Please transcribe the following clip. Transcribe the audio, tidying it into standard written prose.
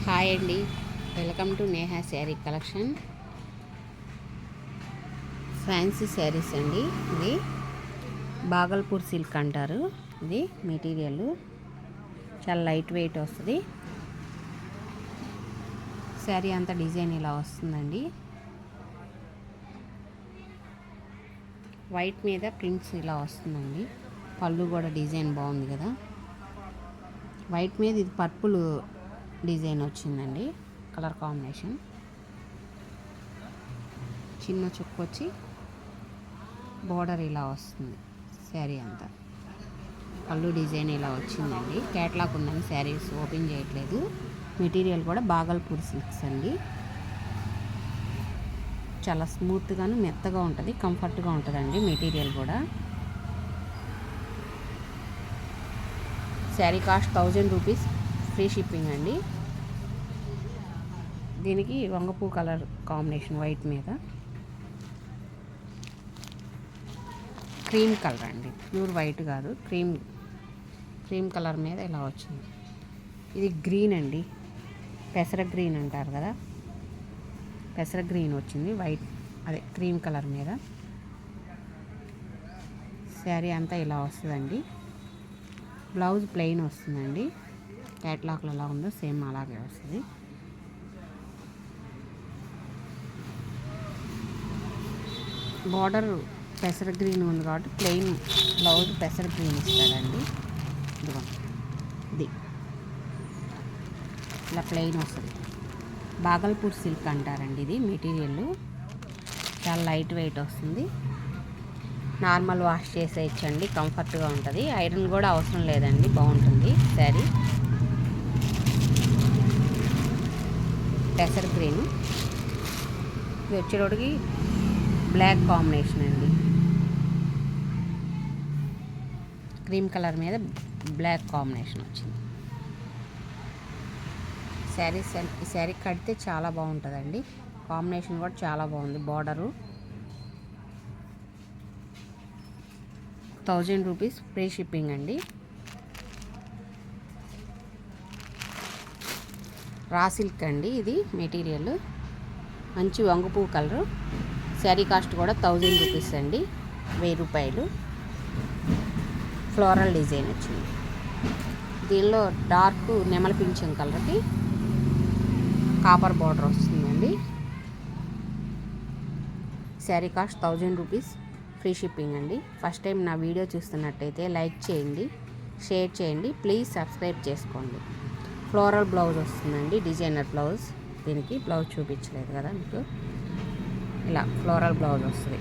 Hi అండి, welcome to Neha sari collection. Fancy saris అండి. ఇది బాగల్పూర్ సిల్క్ అంటారు. ఇది మెటీరియల్ చాలా లైట్ వెయిట్ వస్తుంది. శారీ అంతా డిజైన్ ఇలా వస్తుందండి. వైట్ మీద ప్రింట్స్ ఇలా వస్తుందండి. పళ్ళు కూడా డిజైన్ బాగుంది కదా. వైట్ మీద ఇది పర్పుల్ డిజైన్ వచ్చిందండి. కలర్ కాంబినేషన్ చిన్న చుక్క వచ్చి బోర్డర్ ఇలా వస్తుంది. శారీ అంతా పళ్ళు డిజైన్ ఇలా వచ్చిందండి. క్యాట్లాగ్ ఉందని శారీస్ ఓపెన్ చేయట్లేదు. మెటీరియల్ కూడా బాగల్పూర్ సిల్క్స్ అండి. చాలా స్మూత్గాను మెత్తగా ఉంటుంది, కంఫర్ట్గా ఉంటుందండి మెటీరియల్ కూడా. Sari cost 1000 rupees, free shipping అండి. దీనికి వంగపూ కలర్ కాంబినేషన్ వైట్ మీద క్రీమ్ కలర్ అండి. ప్యూర్ వైట్ కాదు, క్రీమ్ కలర్ మీద ఇలా వచ్చింది. ఇది గ్రీన్ అండి, పెసర గ్రీన్ అంటారు కదా, పెసర గ్రీన్ వచ్చింది. వైట్ అదే క్రీమ్ కలర్ మీద శారీ అంతా ఇలా వస్తుందండి. బ్లౌజ్ ప్లెయిన్ వస్తుందండి. క్యాట్లాగ్లో ఎలా ఉందో సేమ్ అలాగే వస్తుంది. బార్డర్ పెసర గ్రీన్ ఉంది కాబట్టి ప్లెయిన్ బ్లౌజ్ పెసర గ్రీన్ ఇస్తాడండి. ఇది ఇలా ప్లెయిన్ వస్తుంది. బాగల్పూర్ సిల్క్ అంటారండి. ఇది మెటీరియల్ చాలా లైట్ వెయిట్ వస్తుంది. నార్మల్ వాష్ చేసేయచ్చండి, కంఫర్ట్గా ఉంటుంది. ఐరన్ కూడా అవసరం లేదండి, బాగుంటుంది శారీ. పెసర గ్రీన్ ఇది వచ్చేటోడికి బ్లాక్ కాంబినేషన్ అండి. క్రీమ్ కలర్ మీద బ్లాక్ కాంబినేషన్ వచ్చింది. ఈ శారీ కడితే చాలా బాగుంటుందండి. కాంబినేషన్ కూడా చాలా బాగుంది. బార్డరు 1000 రూపీస్, ఫ్రీ షిప్పింగ్ అండి. రా సిల్క్ అండి. ఇది మెటీరియల్ మంచి వంగుపూ కలరు. శారీ కాస్ట్ కూడా 1000 రూపీస్ అండి, 1000 రూపాయలు. ఫ్లోరల్ డిజైన్ వచ్చింది. దీనిలో డార్క్ నెమల పింఛం కలర్కి కాపర్ బార్డర్ వస్తుందండి. Sari cost 1000 rupees, free shipping అండి. ఫస్ట్ టైం నా వీడియో చూస్తున్నట్టయితే లైక్ చేయండి, షేర్ చేయండి, ప్లీజ్ సబ్స్క్రైబ్ చేసుకోండి. ఫ్లోరల్ బ్లౌజ్ వస్తుందండి, డిజైనర్ బ్లౌజ్. దీనికి బ్లౌజ్ చూపించలేదు కదా మీకు. ఇలా ఫ్లోరల్ బ్లౌజ్ వస్తుంది.